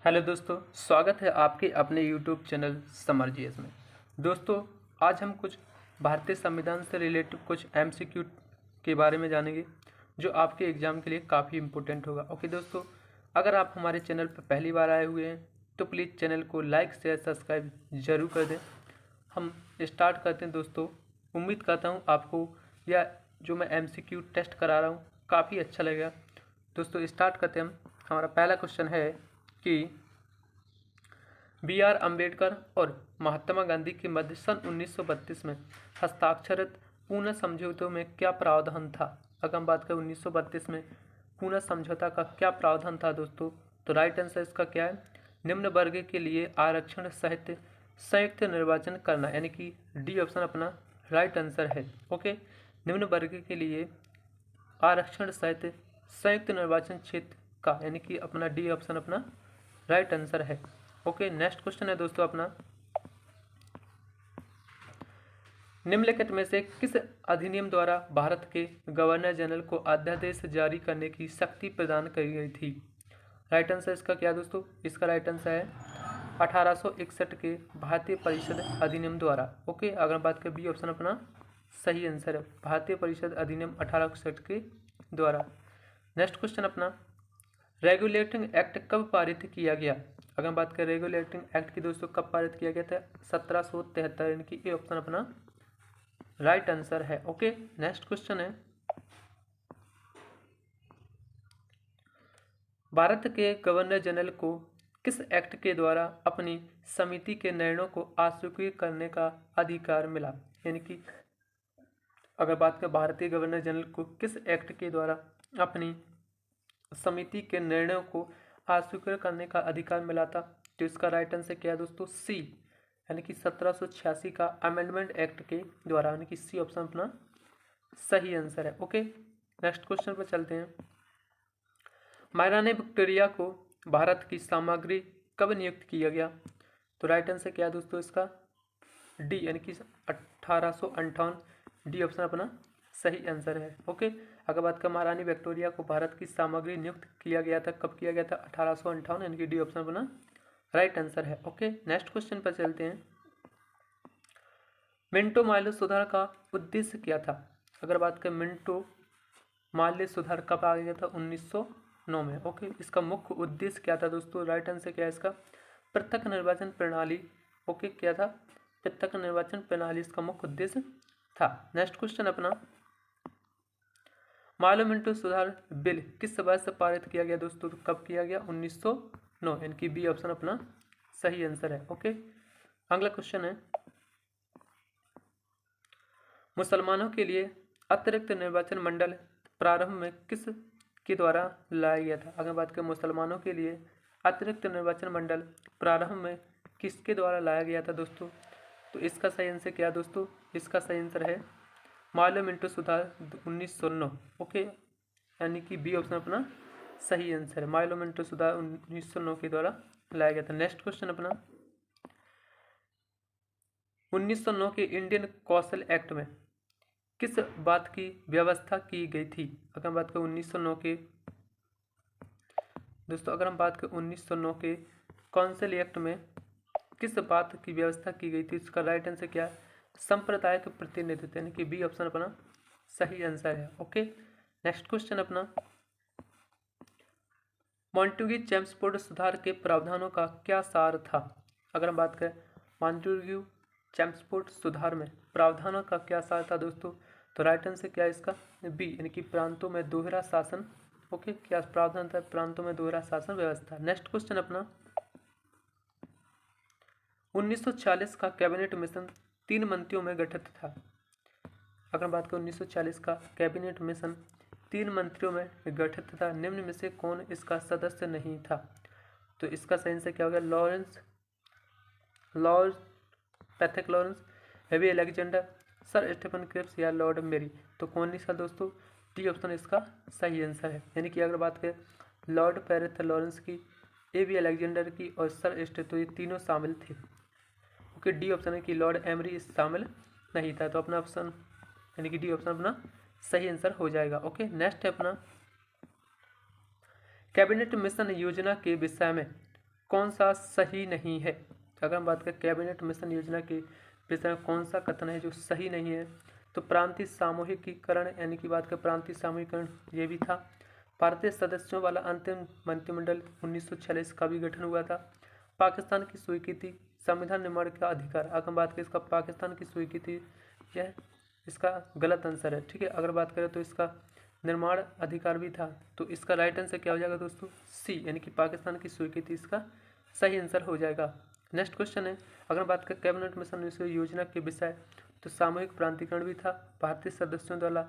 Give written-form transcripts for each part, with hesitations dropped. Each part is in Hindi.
हेलो दोस्तों, स्वागत है आपके अपने यूट्यूब चैनल समर जीएस में। दोस्तों, आज हम कुछ भारतीय संविधान से रिलेटेड कुछ एमसीक्यू के बारे में जानेंगे जो आपके एग्ज़ाम के लिए काफ़ी इम्पोर्टेंट होगा। ओके दोस्तों, अगर आप हमारे चैनल पर पहली बार आए हुए हैं तो प्लीज़ चैनल को लाइक शेयर सब्सक्राइब ज़रूर कर दें। हम स्टार्ट करते हैं दोस्तों। उम्मीद करता हूँ आपको यह जो मैं एमसीक्यू टेस्ट करा रहा हूँ काफ़ी अच्छा लगेगा। दोस्तों स्टार्ट करते हैं हम। हमारा पहला क्वेश्चन है कि बी.आर. अम्बेडकर और महात्मा गांधी के मध्य सन 1932 में हस्ताक्षरित पूना समझौते में क्या प्रावधान था। अगर हम बात करें 1932 में पूना समझौता का क्या प्रावधान था दोस्तों, तो राइट आंसर इसका क्या है, निम्न वर्ग के लिए आरक्षण सहित संयुक्त निर्वाचन करना, यानी कि डी ऑप्शन अपना राइट आंसर है। ओके, निम्न वर्ग के लिए आरक्षण सहित संयुक्त निर्वाचन क्षेत्र का, यानी कि अपना डी ऑप्शन अपना राइट आंसर है। ओके, नेक्स्ट क्वेश्चन है दोस्तों अपना, निम्नलिखित में से किस अधिनियम द्वारा भारत के गवर्नर जनरल को अध्यादेश जारी करने की शक्ति प्रदान की गई थी। राइट आंसर इसका क्या दोस्तों, इसका राइट आंसर है 1861 के भारतीय परिषद अधिनियम द्वारा। ओके, अगर बात करें बी ऑप्शन अपना सही आंसर है, भारतीय परिषद अधिनियम 1861 के द्वारा। नेक्स्ट क्वेश्चन अपना, रेगुलेटिंग एक्ट कब पारित किया गया। अगर हम बात करें रेगुलेटिंग एक्ट की दोस्तों कब पारित किया गया था, 1773, यानी कि ए ऑप्शन अपना राइट आंसर है। ओके, नेक्स्ट क्वेश्चन है, भारत के गवर्नर जनरल को किस एक्ट के द्वारा अपनी समिति के निर्णयों को अस्वीकृत करने का अधिकार मिला। यानी कि अगर बात करें भारतीय गवर्नर जनरल को किस एक्ट के द्वारा अपनी समिति के निर्णयों को अस्वीकृत करने का अधिकार मिला था, तो इसका राइट आंसर क्या है दोस्तों, सी, यानी कि 1786 का अमेंडमेंट एक्ट के द्वारा, यानी कि सी ऑप्शन अपना सही आंसर है। ओके, नेक्स्ट क्वेश्चन पर चलते हैं, महारानी विक्टोरिया को भारत की सामग्री कब नियुक्त किया गया। तो राइट आंसर क्या है दोस्तों, इसका डी, यानी कि 1858, डी ऑप्शन अपना सही आंसर है। ओके, अगर बात करें महारानी विक्टोरिया को भारत की सामग्री नियुक्त किया गया था, कब किया गया था, 1858, यानी कि डी ऑप्शन अपना राइट आंसर है। ओके, नेक्स्ट क्वेश्चन पर चलते हैं, मिंटो मार्ले सुधार का उद्देश्य क्या था। अगर बात करें मिंटो मार्ले सुधार कब आ गया था, 1909 में। ओके, इसका मुख्य उद्देश्य क्या था दोस्तों, राइट आंसर क्या है इसका, पृथक निर्वाचन प्रणाली। ओके, क्या था, पृथक निर्वाचन प्रणाली इसका मुख्य उद्देश्य था। नेक्स्ट क्वेश्चन अपना, मार्ले मिंटो सुधार बिल किस वर्ष पारित किया गया दोस्तों, तो कब किया गया, 1909, यानी कि बी ऑप्शन अपना सही आंसर है। ओके, अगला क्वेश्चन है, मुसलमानों के लिए अतिरिक्त निर्वाचन मंडल प्रारंभ में किस के द्वारा लाया गया था। अगर बात करें मुसलमानों के लिए अतिरिक्त निर्वाचन मंडल प्रारंभ में किसके द्वारा लाया गया था दोस्तों, तो इसका सही आंसर क्या है दोस्तों, इसका सही आंसर है मार्ले मिंटो सुधार 1909। ओके, यानी कि बी ऑप्शन अपना सही आंसर है, मार्ले मिंटो सुधार 1909 के द्वारा लाया गया था। नेक्स्ट क्वेश्चन अपना, 1909 के इंडियन कौशल एक्ट में किस बात की व्यवस्था की गई थी। अगर हम बात करें 1909 के दोस्तों, अगर हम बात करें 1909 के कौंसिल एक्ट में किस बात की व्यवस्था की गई थी, इसका राइट आंसर क्या है, सांप्रदायिक प्रतिनिधित्व, यानी कि बी ऑप्शन अपना सही आंसर है। ओके, नेक्स्ट क्वेश्चन अपना, मॉन्टेग्यू चेम्सफोर्ड सुधार के प्रावधानों का क्या सार था। अगर हम बात करें मॉन्टेग्यू चेम्सफोर्ड सुधार में प्रावधानों का क्या सार था दोस्तों, तो राइट आंसर क्या है इसका, बी, यानी कि प्रांतों में दोहरा शासन। ओके, क्या प्रावधान था, प्रांतों में दोहरा शासन व्यवस्था। नेक्स्ट क्वेश्चन अपना, 1940 का कैबिनेट मिशन 3 मंत्रियों में गठित था। अगर बात करें 1940 का कैबिनेट मिशन 3 मंत्रियों में गठित था, निम्न में से कौन इसका सदस्य नहीं था, तो इसका सही आंसर क्या होगा, lord Pethick Lawrence, AV Alexander, sir Stephen Cripps या लॉर्ड मेरी, तो कौन नहीं था दोस्तों, डी ऑप्शन इसका सही आंसर है। यानी कि अगर बात करें लॉर्ड पैथिक लॉरेंस की, एवी अलेक्जेंडर की और सर स्टीफन, तो ये तीनों शामिल थे। ओके, डी ऑप्शन है कि लॉर्ड एमरी शामिल नहीं था, तो अपना ऑप्शन यानी कि डी ऑप्शन अपना सही आंसर हो जाएगा। ओके, नेक्स्ट है अपना, कैबिनेट मिशन योजना के विषय में कौन सा सही नहीं है? अगर हम बात करें कैबिनेट मिशन योजना के विषय में कौन सा कथन है जो सही नहीं है, तो प्रांतीय सामूहिकीकरण यानी कि बात करें प्रांतीय सामूहिकरण ये भी था। भारतीय सदस्यों वाला अंतिम मंत्रिमंडल 1946 का भी गठन हुआ था। पाकिस्तान की स्वीकृति, संविधान निर्माण का अधिकार। अगर हम बात करें इसका पाकिस्तान की स्वीकृति, यह इसका गलत आंसर है, ठीक है। अगर बात करें तो इसका निर्माण अधिकार भी था, तो इसका राइट आंसर क्या हो जाएगा दोस्तों? सी, यानी कि पाकिस्तान की स्वीकृति इसका सही आंसर हो जाएगा। नेक्स्ट क्वेश्चन है, अगर बात करें कैबिनेट मिशन योजना के विषय, तो सामूहिक प्रांतिकरण भी था, भारतीय सदस्यों द्वारा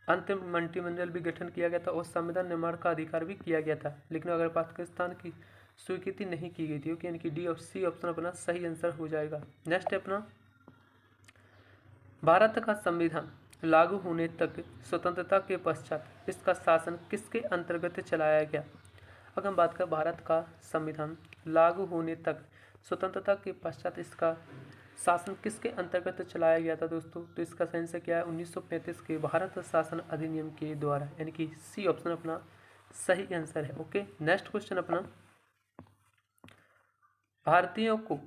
अंतिम मंत्रिमंडल भी गठन किया गया था और संविधान निर्माण का अधिकार भी किया गया था, लेकिन अगर पाकिस्तान की स्वीकृति नहीं की गई थी। ओके, यानी कि डी और सी ऑप्शन अपना सही आंसर हो जाएगा। नेक्स्ट है अपना, भारत का संविधान लागू होने तक स्वतंत्रता के पश्चात इसका शासन किसके अंतर्गत चलाया गया? अगर हम बात करें भारत का संविधान लागू होने तक स्वतंत्रता के पश्चात इसका शासन किसके अंतर्गत चलाया गया था दोस्तों? तो इसका सही आंसर क्या है? 1935 के भारत शासन अधिनियम के द्वारा, यानी कि सी ऑप्शन अपना सही आंसर है। ओके, नेक्स्ट क्वेश्चन अपना, भारतीयों को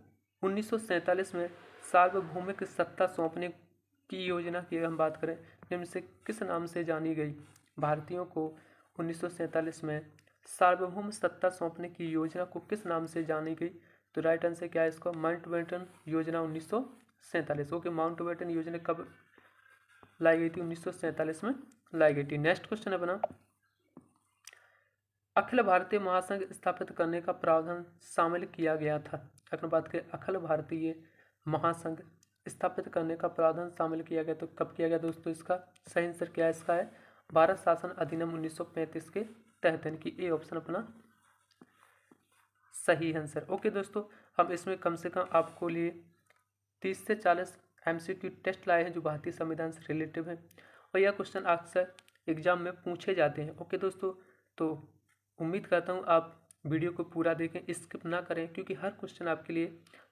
1947 में सार्वभौमिक सत्ता सौंपने की योजना की हम बात करें, निम्न से किस नाम से जानी गई? भारतीयों को 1947 में सार्वभौम सत्ता सौंपने की योजना को किस नाम से जानी गई? तो राइट आंसर क्या है इसका? माउंटबेटन योजना 1947। ओके, माउंटबेटन योजना कब लाई गई थी? 1947 में लाई गई थी। नेक्स्ट क्वेश्चन है अपना, अखिल भारतीय महासंघ स्थापित करने का प्रावधान शामिल किया गया था। अगर बात करें अखिल भारतीय महासंघ स्थापित करने का प्रावधान शामिल किया गया, तो कब किया गया दोस्तों? इसका सही आंसर क्या है? इसका है भारत शासन अधिनियम 1935 के तहत, यानी कि ए ऑप्शन अपना सही आंसर। ओके दोस्तों, हम इसमें कम से कम आपको लिए 30 से 40 MCQ टेस्ट लाए हैं जो भारतीय संविधान से रिलेटिव हैं, और यह क्वेश्चन अक्सर एग्जाम में पूछे जाते हैं। ओके दोस्तों, तो उम्मीद करता हूँ आप वीडियो को पूरा देखें, स्किप ना करें, क्योंकि हर क्वेश्चन आपके लिए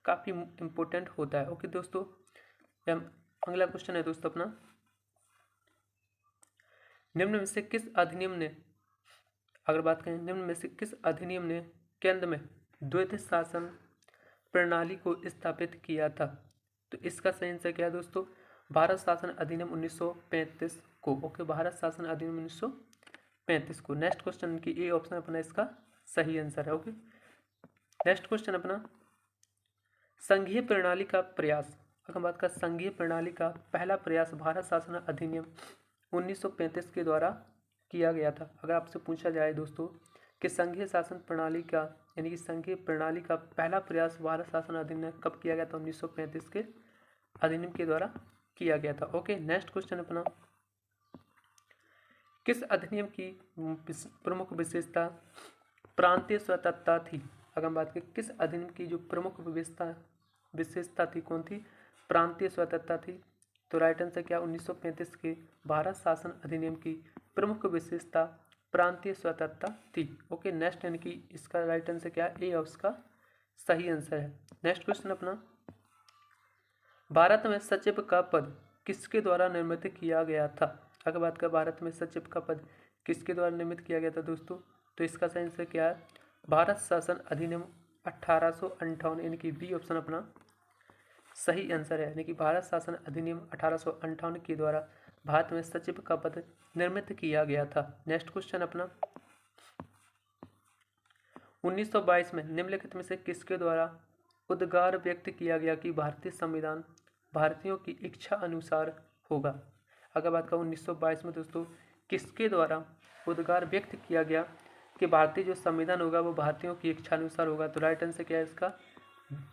काफ़ी इम्पोर्टेंट होता है। ओके दोस्तों, अगला क्वेश्चन है दोस्तों अपना, निम्न में से किस अधिनियम ने, अगर बात करें निम्न में से किस अधिनियम ने केंद्र में द्वैध शासन प्रणाली को स्थापित किया था? तो इसका सही आंसर क्या है दोस्तों? भारत शासन अधिनियम 1935 को। ओके, भारत शासन अधिनियम 1935 को। नेक्स्ट क्वेश्चन की ए ऑप्शन अपना इसका सही आंसर है। ओके, नेक्स्ट क्वेश्चन अपना, संघीय प्रणाली का प्रयास। अगर बात का संघीय प्रणाली का पहला प्रयास भारत शासन अधिनियम 1935 के द्वारा किया गया था। अगर आपसे पूछा जाए दोस्तों कि संघीय शासन प्रणाली का, यानी कि संघीय प्रणाली का पहला प्रयास भारत शासन अधिनियम कब किया गया था? 1935 के अधिनियम के द्वारा किया गया था। ओके, नेक्स्ट क्वेश्चन अपना, किस अधिनियम की प्रमुख विशेषता प्रांतीय स्वतंत्रता थी? अगर हम बात करें किस अधिनियम की जो प्रमुख विशेषता थी, कौन थी? प्रांतीय स्वतंत्रता थी। तो राइट आंसर क्या? 1935 के भारत शासन अधिनियम की प्रमुख विशेषता प्रांतीय स्वतंत्रता थी। ओके, नेक्स्ट, यानी कि इसका राइट आंसर क्या है? ए उसका सही आंसर है। नेक्स्ट क्वेश्चन अपना, भारत में सचिव का पद किसके द्वारा निर्मित किया गया था? अगर बात करें भारत में सचिव का पद किसके द्वारा निर्मित किया गया था दोस्तों? तो इसका सही आंसर क्या है? भारत शासन अधिनियम 1858, यानी कि बी ऑप्शन अपना सही आंसर है। यानी कि भारत शासन अधिनियम 1858 के द्वारा भारत में सचिव का पद निर्मित किया गया था। नेक्स्ट क्वेश्चन अपना, 1922 में निम्नलिखित में से किसके द्वारा उद्गार व्यक्त किया गया कि भारतीय संविधान भारतीयों की इच्छा अनुसार होगा? अगर बात करें 1922 में दोस्तों किसके द्वारा उद्गार व्यक्त किया गया कि भारतीय जो संविधान होगा वो भारतीयों की इच्छा अनुसार होगा? तो राइट आंसर क्या है इसका?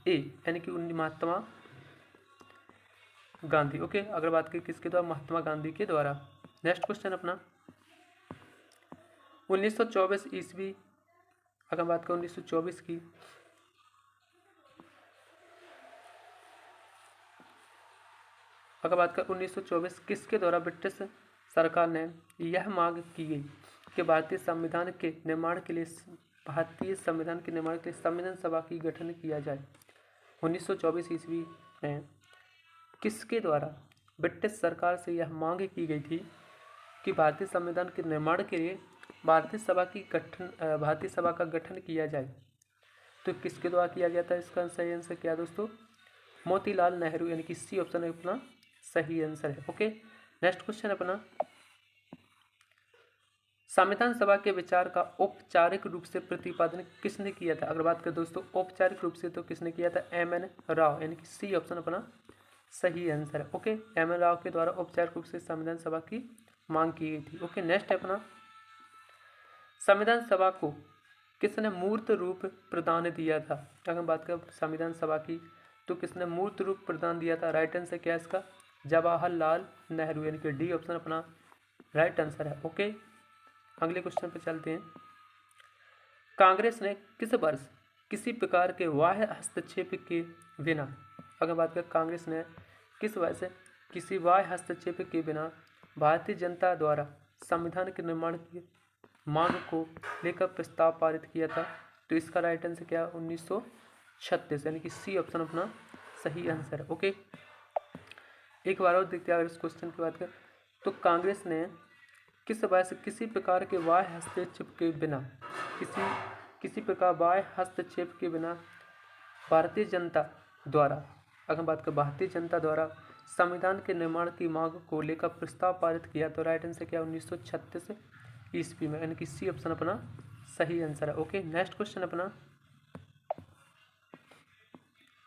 ए, यानी कि महात्मा गांधी। ओके, अगर बात करें किसके द्वारा? महात्मा गांधी के द्वारा। नेक्स्ट क्वेश्चन अपना, 1924 ईस्वी, अगर बात करें 1924 की, अगर बात करें 1924 किसके द्वारा ब्रिटिश सरकार ने यह मांग की गई कि भारतीय संविधान के निर्माण के लिए संविधान सभा की गठन किया जाए? 1924 ईस्वी में किसके द्वारा ब्रिटिश सरकार से यह मांग की गई थी कि भारतीय संविधान के निर्माण के लिए भारतीय सभा का गठन किया जाए? तो किसके द्वारा किया गया था? इसका सही आंसर क्या है दोस्तों? मोतीलाल नेहरू, यानी कि सी ऑप्शन अपना सही आंसर है। ओके, नेक्स्ट क्वेश्चन अपना, संविधान सभा के विचार का औपचारिक रूप से प्रतिपादन किसने किया था? अगर बात करें दोस्तों औपचारिक रूप से, तो किसने किया था? एम.एन. राव, यानी कि सी ऑप्शन अपना सही आंसर है। Okay, M.N.. राव के द्वारा औपचारिक रूप से संविधान सभा की मांग की गई थी। ओके, नेक्स्ट है अपना, संविधान सभा को किसने मूर्त रूप प्रदान दिया था? अगर बात करें संविधान सभा की, तो किसने मूर्त रूप प्रदान दिया था? राइट आंसर क्या है इसका? जवाहरलाल नेहरू, यानी कि डी ऑप्शन अपना राइट आंसर है। ओके, अगले क्वेश्चन पे चलते हैं। कांग्रेस ने किस वर्ष किसी प्रकार के बाह्य हस्तक्षेप के बिना, अगर बात करें कांग्रेस ने किस वर्ष किसी बाह्य हस्तक्षेप के बिना भारतीय जनता द्वारा संविधान के निर्माण की मांग को लेकर प्रस्ताव पारित किया था? तो इसका राइट आंसर क्या है? 1936, यानी कि सी ऑप्शन अपना सही आंसर है। ओके, एक बार और देखते हैं अगर इस क्वेश्चन की बात करें, तो कांग्रेस ने किस वर्ष किसी प्रकार के बाह्य हस्तक्षेप के बिना किसी प्रकार बाह्य हस्तक्षेप के बिना भारतीय जनता द्वारा, अगर बात करें भारतीय जनता द्वारा संविधान के निर्माण की मांग को लेकर प्रस्ताव पारित किया? तो राइट आंसर क्या? 1936 ईस्वी में, यानी कि सी ऑप्शन अपना सही आंसर है। ओके, नेक्स्ट क्वेश्चन अपना,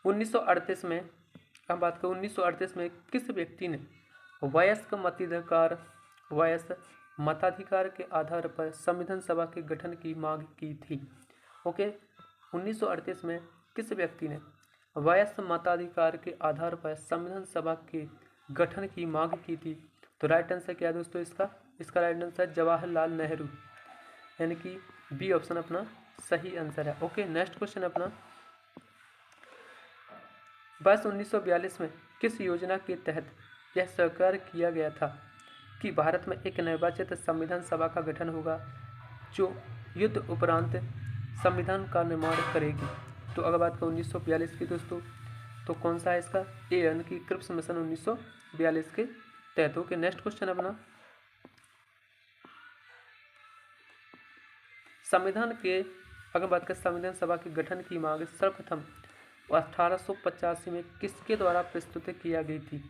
1938 में, हम बात करें 1938 में किस व्यक्ति ने वयस्क मताधिकार के आधार पर संविधान सभा के गठन की मांग की थी? ओके, 1938 में किस व्यक्ति ने वयस्क मताधिकार के आधार पर संविधान सभा के गठन की मांग की थी? तो राइट आंसर क्या है दोस्तों? इसका राइट आंसर जवाहरलाल नेहरू, यानी कि बी ऑप्शन अपना सही आंसर है। ओके, नेक्स्ट क्वेश्चन अपना, वर्ष 1942 में किस योजना के तहत यह स्वीकार किया गया था कि भारत में एक निर्वाचित संविधान सभा का गठन होगा जो युद्ध उपरांत संविधान का निर्माण करेगी? तो अगर बात करें 1942 की दोस्तों, तो कौन सा है इसका? ए, यानी कि क्रिप्स मिशन 1942 के तहत। ओके, नेक्स्ट क्वेश्चन अपना, संविधान के, अगर बात करें संविधान सभा के गठन की मांग सर्वप्रथम 1885 में किसके द्वारा प्रस्तुत किया गई थी?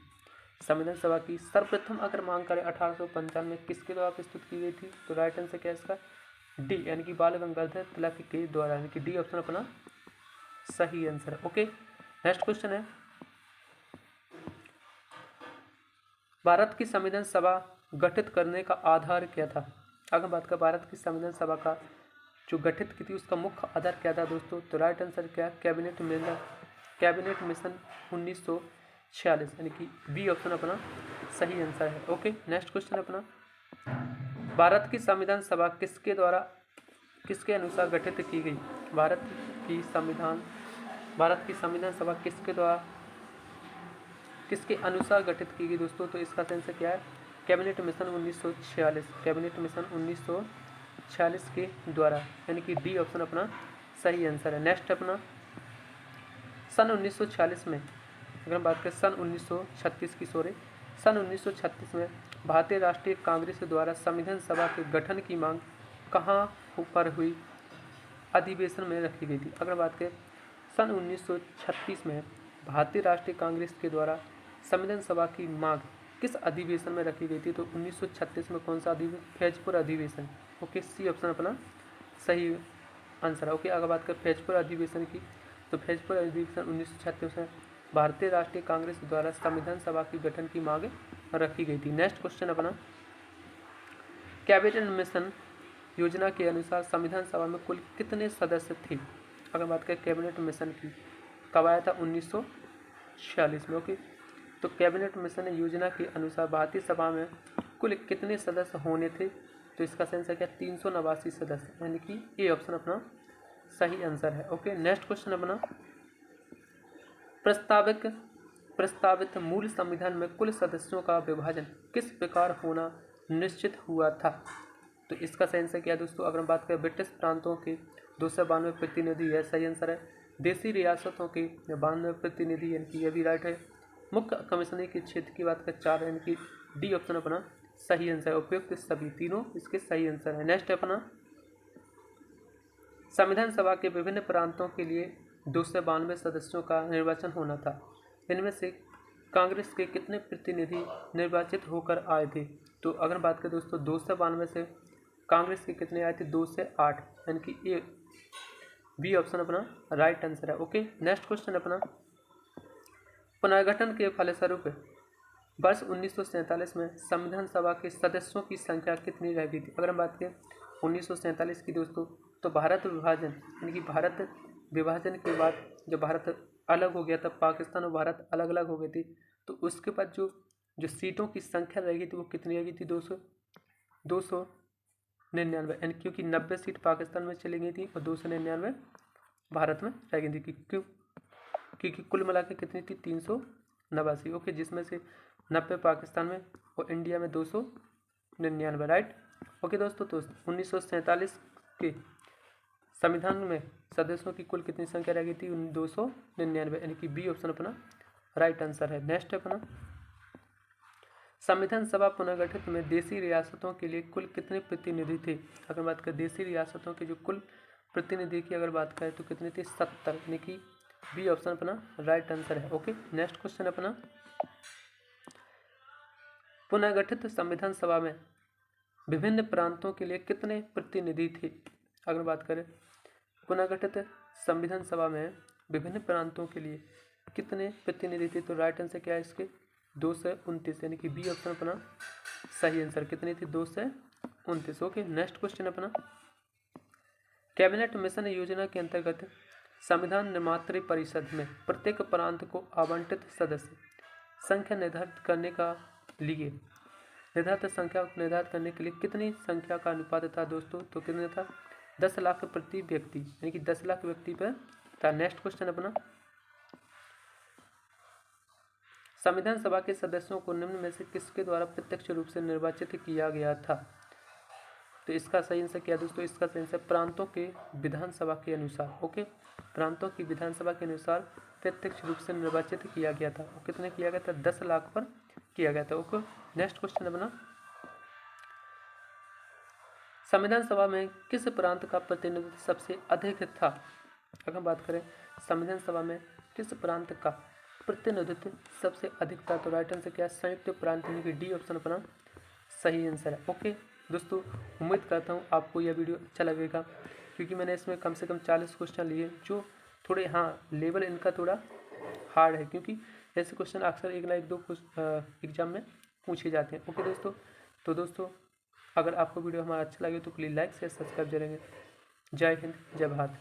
संविधान सभा की सर्वप्रथम अगर मांग करें 1855 में किसके द्वारा प्रस्तुत की गई थी? तो राइट आंसर क्या है इसका? डी, यानी कि बाल गंगाधर तिलक के द्वारा, यानी कि डी ऑप्शन अपना सही आंसर है। ओके, नेक्स्ट क्वेश्चन है, भारत की संविधान सभा गठित करने का आधार क्या था? अगर बात करें भारत की संविधान सभा का जो गठित की थी उसका मुख्य आधार क्या था दोस्तों? तो राइट आंसर क्या है? कैबिनेट मिशन 1946, यानी कि बी ऑप्शन अपना सही आंसर है। ओके, नेक्स्ट क्वेश्चन अपना, भारत की संविधान सभा किसके अनुसार गठित की गई? भारत की संविधान सभा किसके अनुसार गठित की गई दोस्तों? तो इसका आंसर क्या है? कैबिनेट मिशन 1946 के द्वारा, यानी कि डी ऑप्शन अपना सही आंसर है। नेक्स्ट अपना, सन 1946 में, अगर हम बात करें सन 1936 में भारतीय राष्ट्रीय कांग्रेस द्वारा संविधान सभा के गठन की मांग कहाँ पर हुई अधिवेशन में रखी गई थी? अगर बात करें सन 1936 में भारतीय राष्ट्रीय कांग्रेस के द्वारा संविधान सभा की मांग किस अधिवेशन में रखी गई थी? तो 1936 में कौन सा अधिवेशन? फैजपुर अधिवेशन। ओके, सी ऑप्शन अपना सही आंसर है। ओके, अगर बात करें फैजपुर अधिवेशन की, तो फैजपुर अधिवेशन 1936 में भारतीय राष्ट्रीय कांग्रेस द्वारा संविधान सभा की गठन की मांग रखी गई थी। नेक्स्ट क्वेश्चन अपना, कैबिनेट मिशन योजना के अनुसार संविधान सभा में कुल कितने सदस्य थे? अगर बात करें कैबिनेट मिशन की, कब आया था? 1946 में। ओके, तो कैबिनेट मिशन योजना के अनुसार भारतीय सभा में कुल कितने सदस्य होने थे? तो इसका आंसर क्या? 389 सदस्य, यानी कि ए ऑप्शन अपना सही आंसर है। ओके, नेक्स्ट क्वेश्चन अपना, प्रस्तावित मूल संविधान में कुल सदस्यों का विभाजन किस प्रकार होना निश्चित हुआ था? तो इसका सही आंसर क्या है दोस्तों? अगर हम बात करें ब्रिटिश प्रांतों के 292 प्रतिनिधि है, सही आंसर है। देसी रियासतों के 92 प्रतिनिधि, यानी कि यह भी राइट है। मुख्य कमिश्नरी के क्षेत्र की बात करें 4, यानी कि डी ऑप्शन अपना सही आंसर है। उपयुक्त सभी तीनों इसके सही आंसर है। नेक्स्ट अपना, संविधान सभा के विभिन्न प्रांतों के लिए 292 सदस्यों का निर्वाचन होना था। इनमें से कांग्रेस के कितने प्रतिनिधि निर्वाचित होकर आए थे? तो अगर बात करें दोस्तों 292 से कांग्रेस के कितने आए थे? 2 से 8, यानी कि ए बी ऑप्शन अपना राइट आंसर है। ओके, नेक्स्ट क्वेश्चन अपना, पुनर्गठन के फलस्वरूप वर्ष 1947 में संविधान सभा के सदस्यों की संख्या कितनी रह गई थी? अगर हम बात करें 1947 की दोस्तों, तो भारत विभाजन, यानी कि भारत विभाजन के बाद जब भारत अलग हो गया था, पाकिस्तान और भारत अलग अलग हो गए थे, तो उसके बाद जो सीटों की संख्या रह गई थी वो कितनी रह गई थी? 299, यानी क्योंकि 90 सीट पाकिस्तान में चली गई थी और 299 भारत में रह गई थी। क्योंकि कुल मिला के कितनी थी? 389। ओके, जिसमें से 90 पाकिस्तान में और इंडिया में 299, राइट। ओके दोस्तों, तो 1947 के संविधान में सदस्यों की कुल कितनी संख्या रह गई थी? 299, यानी कि बी ऑप्शन अपना राइट आंसर है। नेक्स्ट अपना, संविधान सभा पुनर्गठित में देशी रियासतों के लिए कुल कितने प्रतिनिधि थे? अगर बात करें देशी रियासतों के जो कुल प्रतिनिधि की अगर बात करें तो कितने थे? 70, यानी कि बी ऑप्शन अपना राइट आंसर है। ओके, नेक्स्ट क्वेश्चन अपना, पुनर्गठित संविधान सभा में विभिन्न प्रांतों के लिए कितने प्रतिनिधि थे? अगर बात करें पुनर्गठित संविधान सभा में विभिन्न प्रांतों के लिए कितने प्रतिनिधि थे? तो राइट आंसर क्या है इसके? 229, यानी कि बी ऑप्शन अपना सही आंसर। कितनी थी? 229। ओके, नेक्स्ट क्वेश्चन अपना, कैबिनेट मिशन योजना के अंतर्गत संविधान निर्मात्री परिषद में प्रत्येक प्रांत को आवंटित सदस्य संख्या निर्धारित करने का लिए निर्धारित संख्या को निर्धारित करने के लिए कितनी संख्या का अनुपात था दोस्तों? तो कितना था? 10 लाख प्रति व्यक्ति, यानी कि 10 लाख व्यक्ति पर था। नेक्स्ट क्वेश्चन अपना, संविधान सभा के सदस्यों को निम्न में से किसके द्वारा प्रत्यक्ष रूप से निर्वाचित किया गया था? तो इसका सही आंसर क्या दोस्तों? इसका सही आंसर प्रांतों के विधानसभा के अनुसार। ओके, प्रांतों की विधानसभा के अनुसार प्रत्यक्ष रूप से निर्वाचित किया गया था। और कितने किया गया था? 10 लाख पर किया गया था। ओके, नेक्स्ट क्वेश्चन अपना, संविधान सभा में किस प्रांत का प्रतिनिधित्व सबसे अधिक था? अगर बात करें संविधान सभा में किस प्रांत का प्रतिनिधित्व सबसे अधिक था? तो राइट आंसर क्या है? संयुक्त प्रांत, यानी कि डी ऑप्शन अपना सही आंसर है। ओके दोस्तों, उम्मीद करता हूँ आपको यह वीडियो अच्छा लगेगा, क्योंकि मैंने इसमें कम से कम 40 क्वेश्चन लिए जो थोड़े, हाँ, लेवल इनका थोड़ा हार्ड है, क्योंकि ऐसे क्वेश्चन अक्सर एक ना एक दो एग्जाम में पूछे जाते हैं। ओके दोस्तों, तो दोस्तों अगर आपको वीडियो हमारा अच्छा लगे तो प्लीज़ लाइक शेयर सब्सक्राइब करेंगे। जय हिंद, जय भारत।